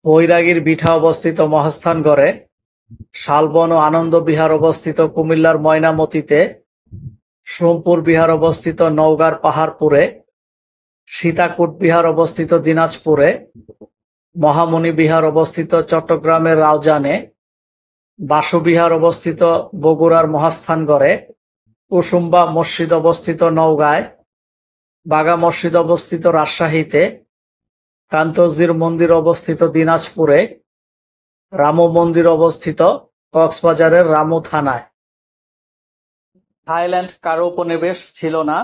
বৈরাগীর ভিটা অবস্থিত মহাস্থানগড়ে, শালবন ও আনন্দ বিহার অবস্থিত কুমিল্লার ময়নামতিতে, সোমপুর বিহার অবস্থিত নওগাঁর পাহাড়পুরে, সীতাকুট বিহার অবস্থিত দিনাজপুরে, মহামুনি বিহার অবস্থিত চট্টগ্রামের রাউজানে, বাসুবিহার অবস্থিত বগুড়ার মহাস্থানগড়ে, কুসুম্বা মসজিদ অবস্থিত নওগাঁয়, বাগা মসজিদ অবস্থিত রাজশাহীতে, কান্তজির মন্দির অবস্থিত দিনাজপুরে, রামু মন্দির অবস্থিত কক্সবাজারের রামু থানায়। থাইল্যান্ড কারো উপনিবেশ ছিল না।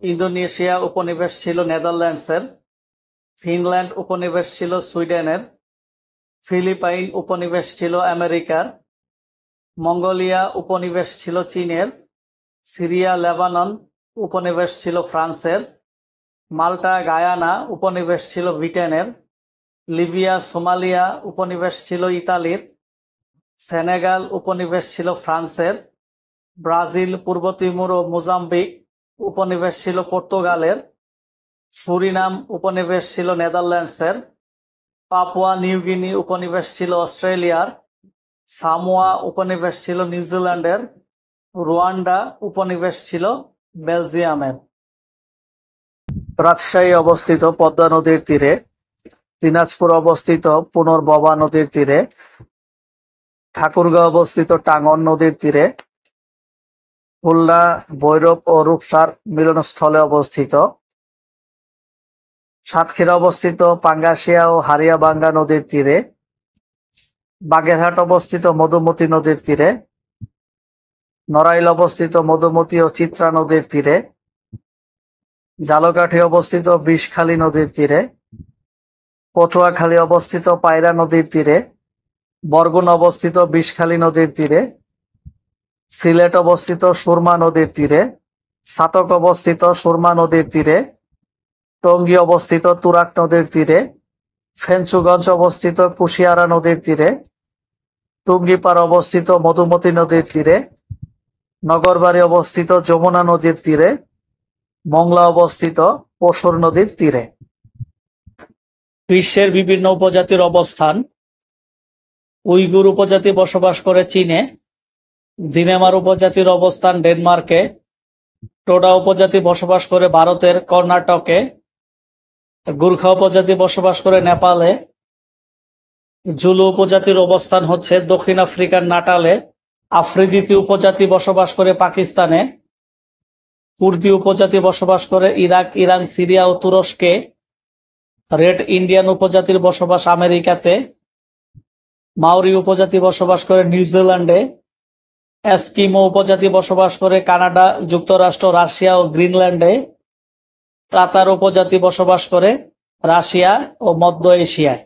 ইন্দোনেশিয়া উপনিবেশ ছিল নেদারল্যান্ডসের। ফিনল্যান্ড উপনিবেশ ছিল সুইডেনের। ফিলিপাইন উপনিবেশ ছিল আমেরিকার। মঙ্গোলিয়া উপনিবেশ ছিল চীনের। সিরিয়া লেবানন উপনিবেশ ছিল ফ্রান্সের। মাল্টা গায়ানা উপনিবেশ ছিল ব্রিটেনের। লিবিয়া সোমালিয়া উপনিবেশ ছিল ইতালির। সেনেগাল উপনিবেশ ছিল ফ্রান্সের। ব্রাজিল পূর্ব তিমুর ও মোজাম্বিক উপনিবেশ ছিল পর্তুগালের। সুরিনাম উপনিবেশ ছিল নেদারল্যান্ডসের। পাপুয়া নিউগিনি উপনিবেশ ছিল অস্ট্রেলিয়ার। সামোয়া উপনিবেশ ছিল নিউজিল্যান্ডের। রুয়ান্ডা উপনিবেশ ছিল বেলজিয়ামের। রাজশাহী অবস্থিত পদ্মা নদীর তীরে। দিনাজপুর অবস্থিত পুনর্ভবা নদীর তীরে। ঠাকুরগাঁও অবস্থিত টাঙ্গন নদীর তীরে। খুলনা ভৈরব ও রূপসার মিলনস্থলে অবস্থিত। সাতক্ষীরা অবস্থিত পাঙ্গাসিয়া ও হারিয়াবাঙ্গা নদীর তীরে। বাগেরহাট অবস্থিত মধুমতি নদীর তীরে। নড়াইল অবস্থিত মধুমতি ও চিত্রা নদীর তীরে। ঝালকাঠি অবস্থিত বিষখালী নদীর তীরে। পটুয়াখালী অবস্থিত পায়রা নদীর তীরে। বরগুনা অবস্থিত বিষখালী নদীর তীরে। সিলেট অবস্থিত সুরমা নদীর তীরে। ছাতক অবস্থিত সুরমা নদীর তীরে। টঙ্গী অবস্থিত তুরাগ নদীর তীরে। ফেঞ্চুগঞ্জ অবস্থিত কুশিয়ারা নদীর তীরে। টুঙ্গিপাড় অবস্থিত মধুমতি নদীর তীরে। নগরবাড়ি অবস্থিত যমুনা নদীর তীরে। মংলা অবস্থিত পশুর নদীর তীরে। বিশ্বের বিভিন্ন উপজাতির অবস্থান। উইগুর উপজাতি বসবাস করে চীনে। দিনেমার উপজাতির অবস্থান ডেনমার্কে। টোডা উপজাতি বসবাস করে ভারতের কর্ণাটকে। গুর্খা উপজাতি বসবাস করে নেপালে। জুলু উপজাতির অবস্থান হচ্ছে দক্ষিণ আফ্রিকার নাটালে। আফ্রিদিতি উপজাতি বসবাস করে পাকিস্তানে। কুর্দি উপজাতি বসবাস করে ইরাক, ইরান, সিরিয়া ও তুরস্কে। রেড ইন্ডিয়ান উপজাতির বসবাস আমেরিকাতে। মাওরি উপজাতি বসবাস করে নিউজিল্যান্ডে। এস্কিমো উপজাতি বসবাস করে কানাডা, যুক্তরাষ্ট্র, রাশিয়া ও গ্রিনল্যান্ডে। তাতার উপজাতি বসবাস করে রাশিয়া ও মধ্য এশিয়ায়।